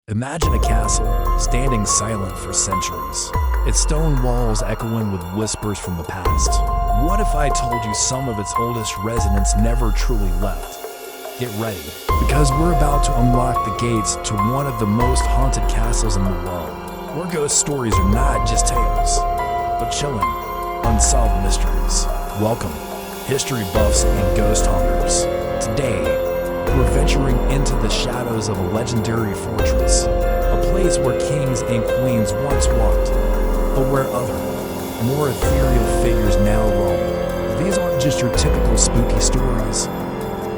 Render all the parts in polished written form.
Imagine a castle standing silent for centuries, its stone walls echoing with whispers from the past. What if I told you some of its oldest residents never truly left? Get ready, because we're about to unlock the gates to one of the most haunted castles in the world, where ghost stories are not just tales, but chilling, unsolved mysteries. Welcome, history buffs and ghost hunters. Today, we're venturing into the shadows of a legendary fortress, a place where kings and queens once walked, but where other, more ethereal figures now roam. These aren't just your typical spooky stories.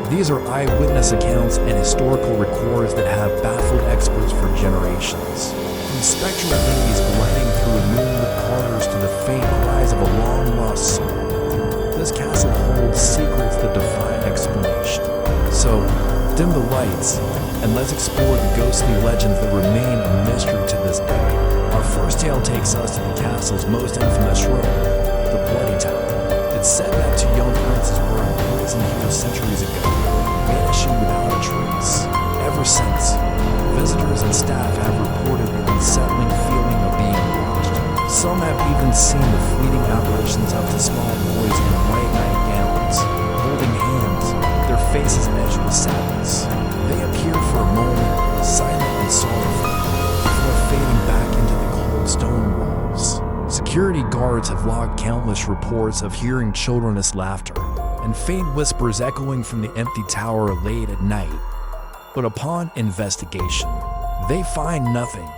These are eyewitness accounts and historical records that have baffled experts for generations. From spectral ladies gliding through moonlit corridors to the faint cries of a long-lost soul, this castle holds secrets that defy explanation. So, dim the lights, and let's explore the ghostly legends that remain a mystery to this day. Our first tale takes us to the castle's most infamous room, the Bloody Tower. It's said that two young princes were imprisoned here centuries ago, vanishing without a trace. Ever since, visitors and staff have reported an unsettling feeling of being watched. Some have even seen the fleeting apparitions of the small boys in white nightgowns, holding hands, their faces edged with sadness. They appear for a moment, silent and sorrowful, before fading back into the cold stone walls. Security guards have logged countless reports of hearing children's laughter and faint whispers echoing from the empty tower late at night. But upon investigation, they find nothing.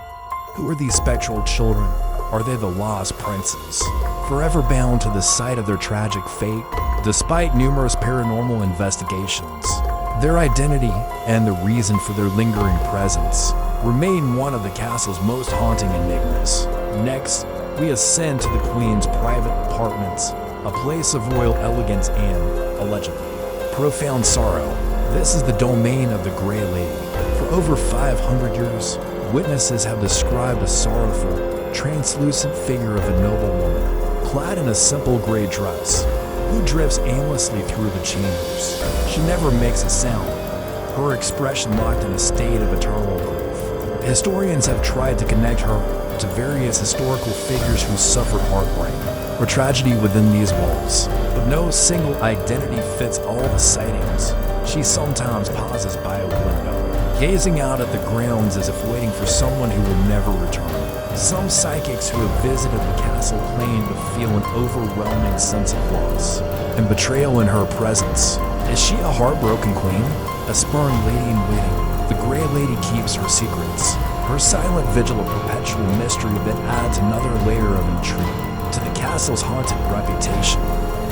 Who are these spectral children? Are they the lost princes, forever bound to the site of their tragic fate? Despite numerous paranormal investigations, their identity and the reason for their lingering presence remain one of the castle's most haunting enigmas. Next, we ascend to the Queen's private apartments, a place of royal elegance and, allegedly, profound sorrow. This is the domain of the Grey Lady. For over 500 years, witnesses have described a sorrowful, translucent figure of a noble woman, clad in a simple gray dress, who drifts aimlessly through the chambers. She never makes a sound, her expression locked in a state of eternal grief. Historians have tried to connect her to various historical figures who suffered heartbreak or tragedy within these walls, but no single identity fits all the sightings. She sometimes pauses by a window, gazing out at the grounds as if waiting for someone who will never return. Some psychics who have visited the castle claim to feel an overwhelming sense of loss and betrayal in her presence. Is she a heartbroken queen? A spurned lady in waiting? The Grey Lady keeps her secrets, her silent vigil a perpetual mystery that adds another layer of intrigue to the castle's haunted reputation.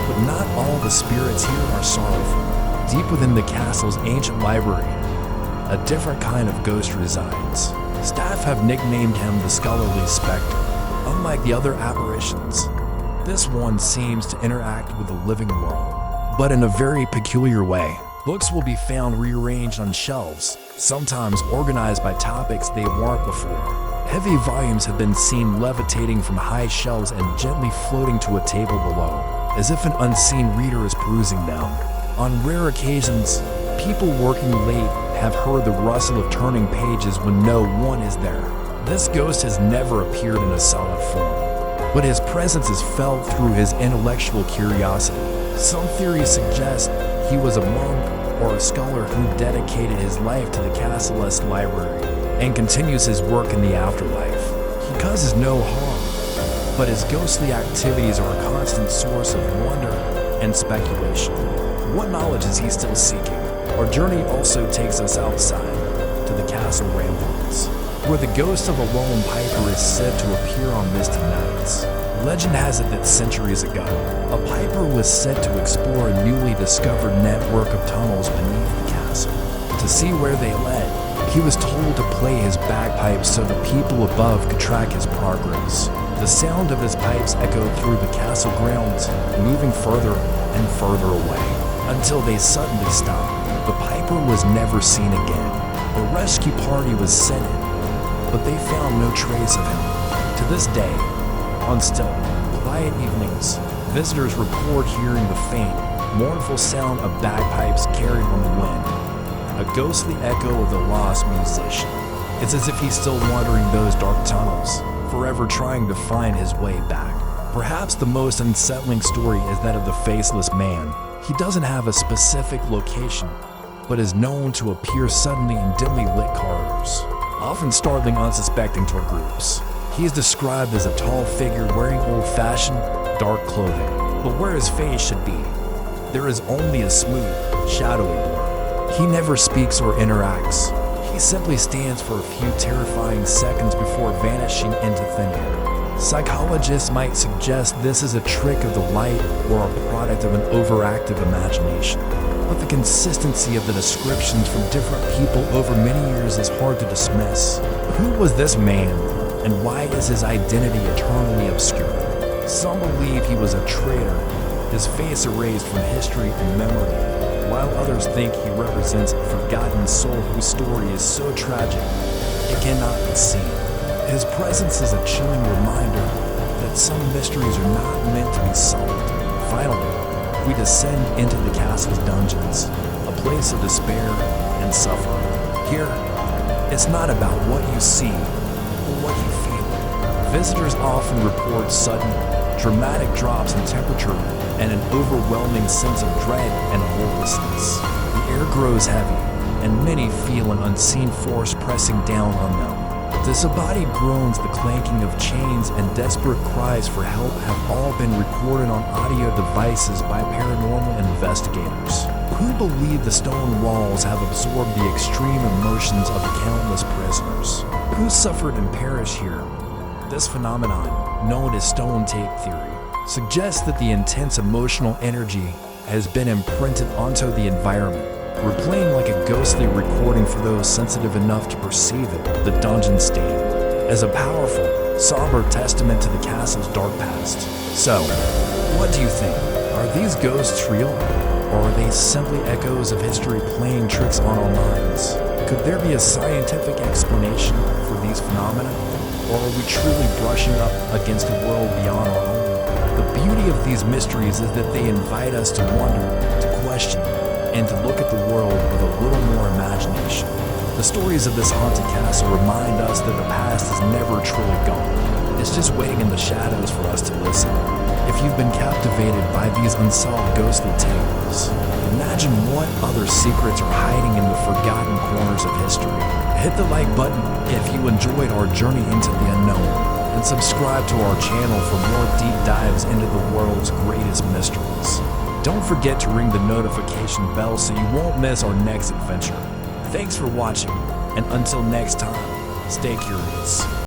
But not all the spirits here are sorrowful. Deep within the castle's ancient library, a different kind of ghost resides. Staff have nicknamed him the Scholarly Spectre. Unlike the other apparitions, this one seems to interact with the living world, but in a very peculiar way. Books will be found rearranged on shelves, sometimes organized by topics they weren't before. Heavy volumes have been seen levitating from high shelves and gently floating to a table below, as if an unseen reader is perusing them. On rare occasions, people working late have heard the rustle of turning pages when no one is there. This ghost has never appeared in a solid form, but his presence is felt through his intellectual curiosity. Some theories suggest he was a monk or a scholar who dedicated his life to the castle's library and continues his work in the afterlife. He causes no harm, but his ghostly activities are a constant source of wonder and speculation. What knowledge is he still seeking? Our journey also takes us outside to the castle ramparts, where the ghost of a lone piper is said to appear on misty nights. Legend has it that centuries ago, a piper was said to explore a newly discovered network of tunnels beneath the castle. To see where they led, he was told to play his bagpipes so the people above could track his progress. The sound of his pipes echoed through the castle grounds, moving further and further away, until they suddenly stopped. The piper was never seen again. A rescue party was sent in, but they found no trace of him. To this day, on still, quiet evenings, visitors report hearing the faint, mournful sound of bagpipes carried on the wind, a ghostly echo of the lost musician. It's as if he's still wandering those dark tunnels, forever trying to find his way back. Perhaps the most unsettling story is that of the faceless man. He doesn't have a specific location, but is known to appear suddenly in dimly lit corridors, often startling unsuspecting tour groups. He is described as a tall figure wearing old-fashioned, dark clothing, but where his face should be, there is only a smooth, shadowy blur. He never speaks or interacts. He simply stands for a few terrifying seconds before vanishing into thin air. Psychologists might suggest this is a trick of the light or a product of an overactive imagination. But the consistency of the descriptions from different people over many years is hard to dismiss. Who was this man, and why is his identity eternally obscure? Some believe he was a traitor, his face erased from history and memory, while others think he represents a forgotten soul whose story is so tragic it cannot be seen. His presence is a chilling reminder that some mysteries are not meant to be solved. Finally, we descend into the castle's dungeons, a place of despair and suffering. Here, it's not about what you see, but what you feel. Visitors often report sudden, dramatic drops in temperature and an overwhelming sense of dread and hopelessness. The air grows heavy, and many feel an unseen force pressing down on them. Disembodied groans, the clanking of chains, and desperate cries for help have all been recorded on audio devices by paranormal investigators, who believe the stone walls have absorbed the extreme emotions of countless prisoners who suffered and perished here. This phenomenon, known as stone tape theory, suggests that the intense emotional energy has been imprinted onto the environment, replaying like a ghostly recording for those sensitive enough to perceive it. The dungeon stand as a powerful, somber testament to the castle's dark past. So, what do you think? Are these ghosts real, or are they simply echoes of history playing tricks on our minds? Could there be a scientific explanation for these phenomena, or are we truly brushing up against a world beyond our own? The beauty of these mysteries is that they invite us to wonder, to question, and to look at the world with a little more imagination. The stories of this haunted castle remind us that the past is never truly gone. It's just waiting in the shadows for us to listen. If you've been captivated by these unsolved ghostly tales, imagine what other secrets are hiding in the forgotten corners of history. Hit the like button if you enjoyed our journey into the unknown, and subscribe to our channel for more deep dives into the world's greatest mysteries. Don't forget to ring the notification bell so you won't miss our next adventure. Thanks for watching, and until next time, stay curious.